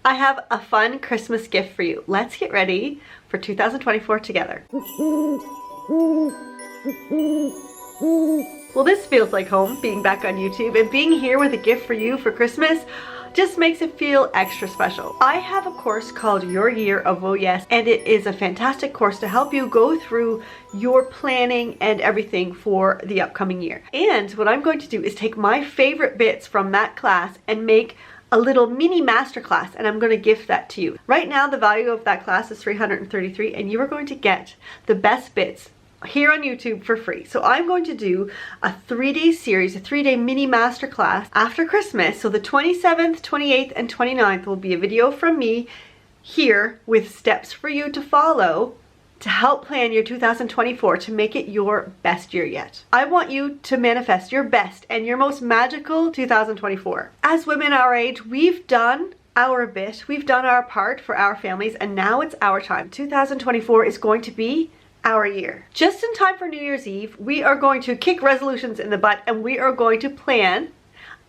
I have a fun Christmas gift for you. Let's get ready for 2024 together. Well, this feels like home, being back on YouTube, and being here with a gift for you for Christmas just makes it feel extra special. I have a course called Your Year of Oh Yes, and it is a fantastic course to help you go through your planning and everything for the upcoming year. And what I'm going to do is take my favorite bits from that class and make a little mini masterclass, and I'm going to gift that to you. Right now, the value of that class is $333, and you are going to get the best bits here on YouTube for free. So I'm going to do a 3-day series, a 3-day mini masterclass after Christmas. So the 27th, 28th, and 29th will be a video from me here with steps for you to follow to help plan your 2024 to make it your best year yet. I want you to manifest your best and your most magical 2024. As women our age, we've done our bit, we've done our part for our families, and now it's our time. 2024 is going to be our year. Just in time for New Year's Eve, we are going to kick resolutions in the butt, and we are going to plan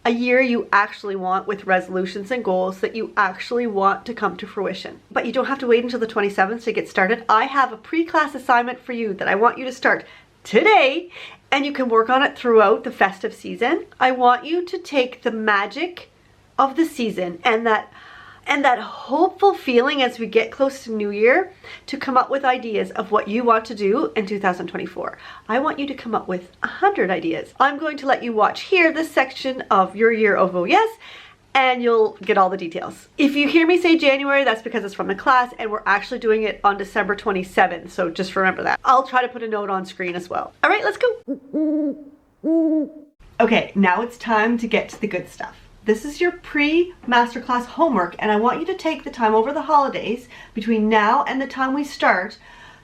a year you actually want, with resolutions and goals that you actually want to come to fruition. But you don't have to wait until the 27th to get started. I have a pre-class assignment for you that I want you to start today, and you can work on it throughout the festive season. I want you to take the magic of the season and that hopeful feeling as we get close to New Year to come up with ideas of what you want to do in 2024. I want you to come up with 100 ideas. I'm going to let you watch here this section of Your Year of Oh Yes, and you'll get all the details. If you hear me say January, that's because it's from the class, and we're actually doing it on December 27th, so just remember that. I'll try to put a note on screen as well. All right, let's go. Okay, now it's time to get to the good stuff. This is your pre-masterclass homework, and I want you to take the time over the holidays between now and the time we start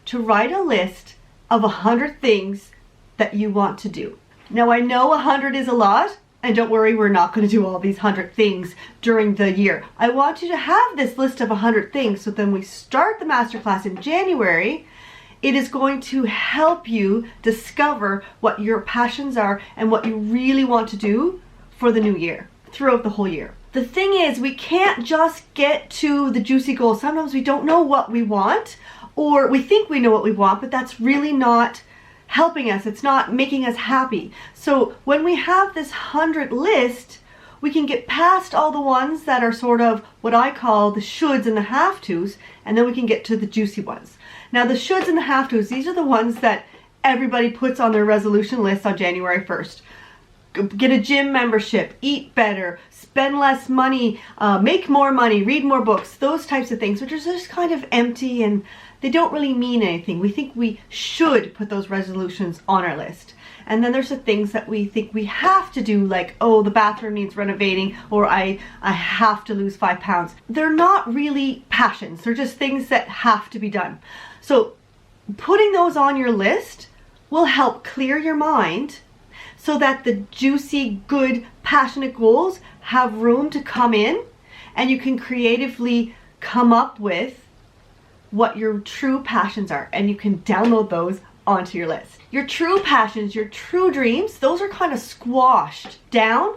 to write a list of 100 things that you want to do. Now, I know 100 is a lot, and don't worry, we're not going to do all these 100 things during the year. I want you to have this list of 100 things, so then we start the masterclass in January. It is going to help you discover what your passions are and what you really want to do for the new year, throughout the whole year. The thing is, we can't just get to the juicy goals. Sometimes we don't know what we want, or we think we know what we want, but that's really not helping us. It's not making us happy. So when we have this 100 list, we can get past all the ones that are sort of what I call the shoulds and the have-tos, and then we can get to the juicy ones. Now, the shoulds and the have-tos, these are the ones that everybody puts on their resolution list on January 1st. Get a gym membership, eat better, spend less money, make more money, read more books, those types of things, which are just kind of empty and they don't really mean anything. We think we should put those resolutions on our list. And then there's the things that we think we have to do, like, oh, the bathroom needs renovating, or I have to lose 5 pounds. They're not really passions. They're just things that have to be done. So putting those on your list will help clear your mind so that the juicy, good, passionate goals have room to come in, and you can creatively come up with what your true passions are, and you can download those onto your list. Your true passions, your true dreams, those are kind of squashed down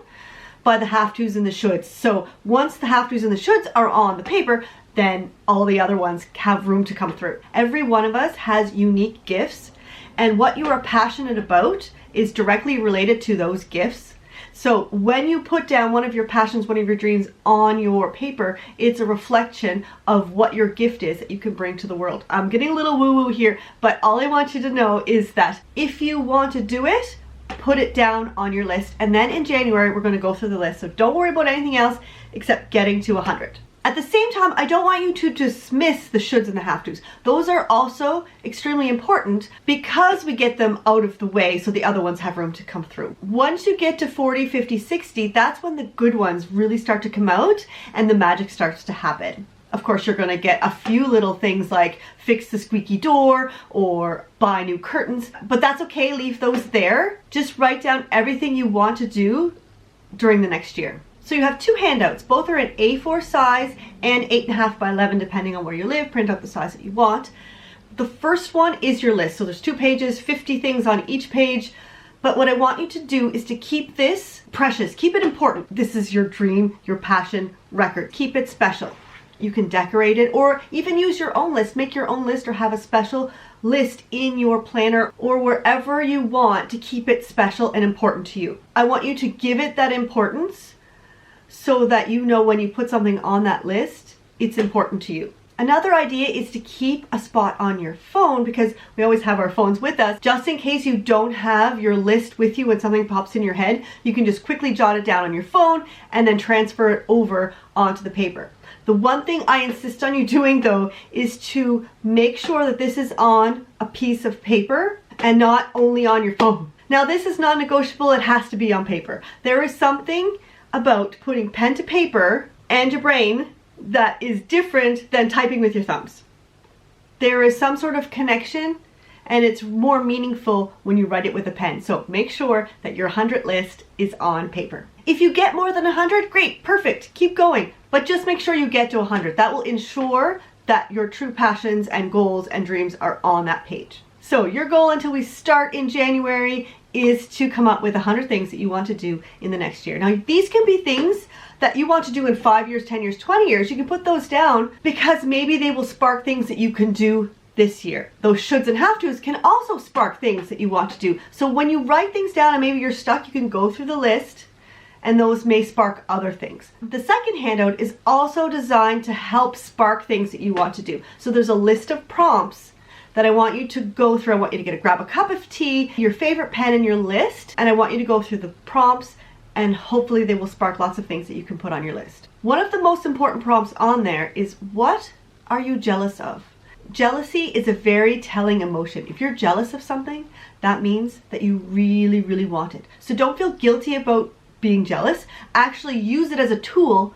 by the have-tos and the shoulds. So once the have-tos and the shoulds are on the paper, then all the other ones have room to come through. Every one of us has unique gifts, and what you are passionate about is directly related to those gifts. So when you put down one of your passions, one of your dreams on your paper, it's a reflection of what your gift is that you can bring to the world. I'm getting a little woo-woo here, but all I want you to know is that if you want to do it, put it down on your list. And then in January, we're going to go through the list. So don't worry about anything else except getting to 100. At the same time, I don't want you to dismiss the shoulds and the have-tos. Those are also extremely important because we get them out of the way so the other ones have room to come through. Once you get to 40, 50, 60, that's when the good ones really start to come out and the magic starts to happen. Of course, you're going to get a few little things like fix the squeaky door or buy new curtains, but that's okay. Leave those there. Just write down everything you want to do during the next year. So you have 2 handouts. Both are in A4 size and 8.5 by 11 depending on where you live. Print out the size that you want. The first one is your list. So there's 2 pages, 50 things on each page. But what I want you to do is to keep this precious. Keep it important. This is your dream, your passion record. Keep it special. You can decorate it or even use your own list. Make your own list or have a special list in your planner or wherever you want to keep it special and important to you. I want you to give it that importance so that you know when you put something on that list, it's important to you. Another idea is to keep a spot on your phone, because we always have our phones with us. Just in case you don't have your list with you when something pops in your head, you can just quickly jot it down on your phone and then transfer it over onto the paper. The one thing I insist on you doing though is to make sure that this is on a piece of paper and not only on your phone. Now this is non-negotiable, it has to be on paper. There is something about putting pen to paper and your brain that is different than typing with your thumbs. There is some sort of connection and it's more meaningful when you write it with a pen. So make sure that your 100 list is on paper. If you get more than 100, great, perfect, keep going. But just make sure you get to 100. That will ensure that your true passions and goals and dreams are on that page. So your goal until we start in January is to come up with 100 things that you want to do in the next year. Now these can be things that you want to do in 5 years, 10 years, 20 years. You can put those down because maybe they will spark things that you can do this year. Those shoulds and have tos can also spark things that you want to do. So when you write things down and maybe you're stuck, you can go through the list and those may spark other things. The second handout is also designed to help spark things that you want to do. So there's a list of prompts that I want you to go through. I want you to grab a cup of tea, your favorite pen in your list, and I want you to go through the prompts and hopefully they will spark lots of things that you can put on your list. One of the most important prompts on there is, what are you jealous of? Jealousy is a very telling emotion. If you're jealous of something, that means that you really, really want it. So don't feel guilty about being jealous. Actually use it as a tool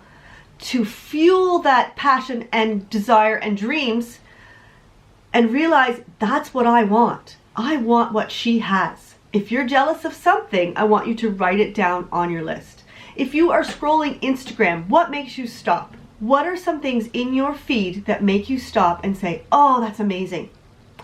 to fuel that passion and desire and dreams and realize that's what I want. I want what she has. If you're jealous of something, I want you to write it down on your list. If you are scrolling Instagram, what makes you stop? What are some things in your feed that make you stop and say, oh, that's amazing,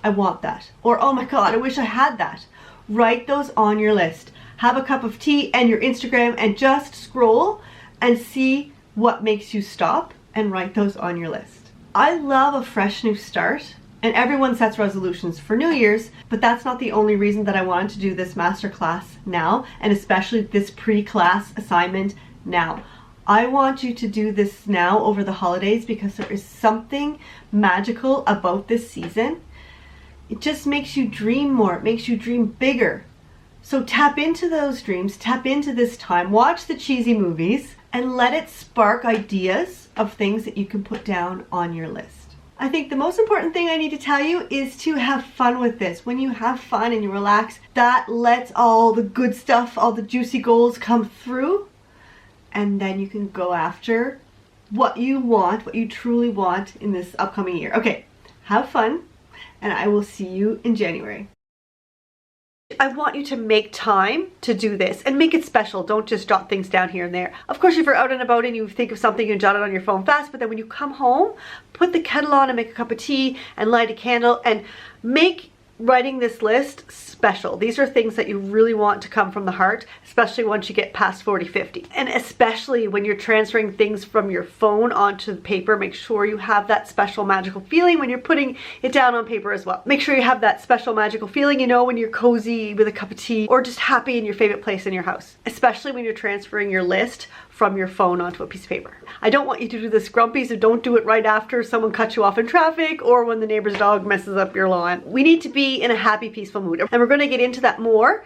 I want that. Or, oh my God, I wish I had that. Write those on your list. Have a cup of tea and your Instagram and just scroll and see what makes you stop and write those on your list. I love a fresh new start. And everyone sets resolutions for New Year's, but that's not the only reason that I wanted to do this masterclass now, and especially this pre-class assignment now. I want you to do this now over the holidays because there is something magical about this season. It just makes you dream more, it makes you dream bigger. So tap into those dreams, tap into this time, watch the cheesy movies, and let it spark ideas of things that you can put down on your list. I think the most important thing I need to tell you is to have fun with this. When you have fun and you relax, that lets all the good stuff, all the juicy goals come through, and then you can go after what you want, what you truly want in this upcoming year. Okay, have fun, and I will see you in January. I want you to make time to do this and make it special. Don't just jot things down here and there. Of course, if you're out and about and you think of something, you can jot it on your phone fast, but then when you come home, put the kettle on and make a cup of tea and light a candle and make writing this list special. These are things that you really want to come from the heart, especially once you get past 40, 50. And especially when you're transferring things from your phone onto the paper, make sure you have that special magical feeling when you're putting it down on paper as well. Make sure you have that special magical feeling, you know, when you're cozy with a cup of tea or just happy in your favorite place in your house, especially when you're transferring your list from your phone onto a piece of paper. I don't want you to do this grumpy, so don't do it right after someone cuts you off in traffic or when the neighbor's dog messes up your lawn. We need to be in a happy, peaceful mood. And we're going to get into that more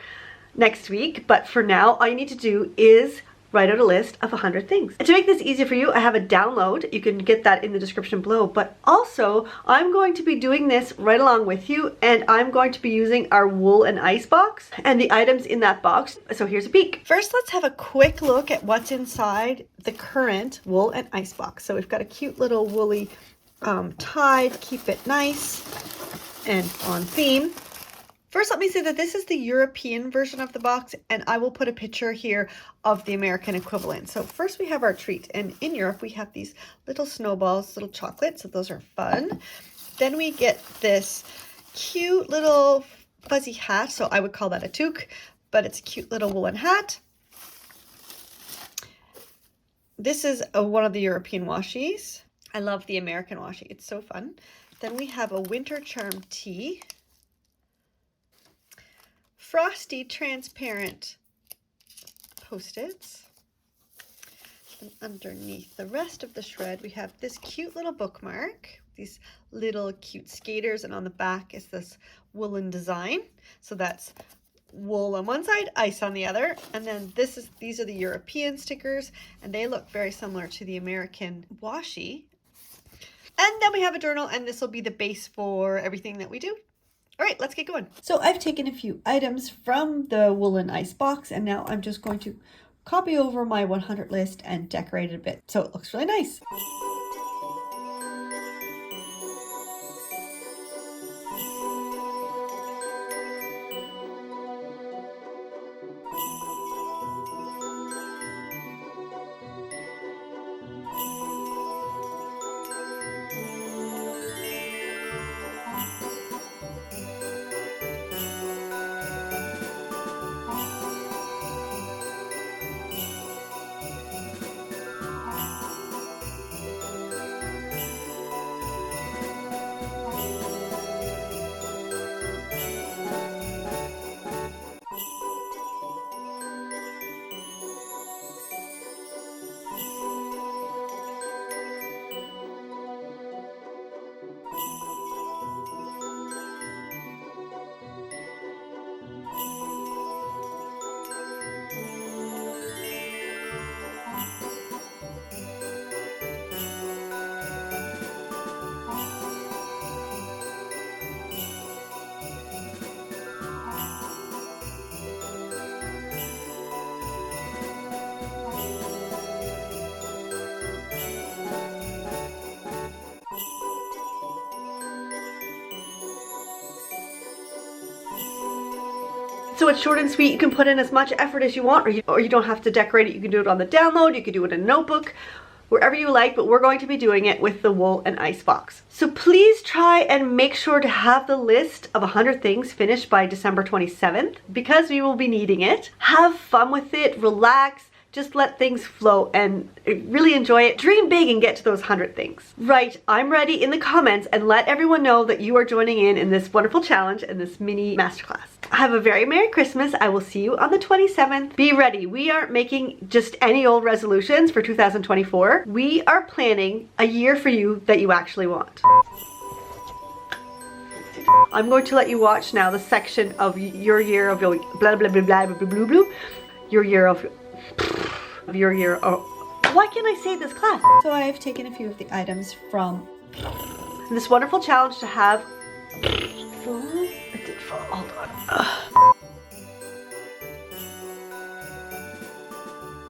next week, but for now, all you need to do is write out a list of 100 things. And to make this easier for you, I have a download. You can get that in the description below, but also I'm going to be doing this right along with you, and I'm going to be using our wool and ice box and the items in that box. So here's a peek. First, let's have a quick look at what's inside the current wool and ice box. So we've got a cute little woolly tie to keep it nice and on theme. First, let me say that this is the European version of the box, and I will put a picture here of the American equivalent. So first we have our treat, and in Europe we have these little snowballs, little chocolates, so those are fun. Then we get this cute little fuzzy hat, so I would call that a toque, but it's a cute little woolen hat. This is one of the European washies. I love the American washi. It's so fun. Then we have a winter charm tee. Frosty transparent Post-its. And underneath the rest of the shred, we have this cute little bookmark, these little cute skaters, and on the back is this woolen design. So that's wool on one side, ice on the other. And then these are the European stickers, and they look very similar to the American washi. And then we have a journal, and this will be the base for everything that we do. All right, let's get going. So I've taken a few items from the woolen ice box, and now I'm just going to copy over my 100 list and decorate it a bit so it looks really nice. So it's short and sweet. You can put in as much effort as you want, or you don't have to decorate it. You can do it on the download, you can do it in a notebook, wherever you like, but we're going to be doing it with the wool and ice box. So please try and make sure to have the list of 100 things finished by December 27th, because we will be needing it. Have fun with it, relax, just let things flow and really enjoy it. Dream big and get to those 100 things. Right, I'm ready in the comments, and let everyone know that you are joining in this wonderful challenge and this mini masterclass. Have a very Merry Christmas. I will see you on the 27th. Be ready. We aren't making just any old resolutions for 2024. We are planning a year for you that you actually want. I'm going to let you watch now the section of your year of blah blah blah blah blah blah blah blah. Your year of your year. Oh, why can't I say this class? So I have taken a few of the items from this wonderful challenge to have. It did fall. Hold on.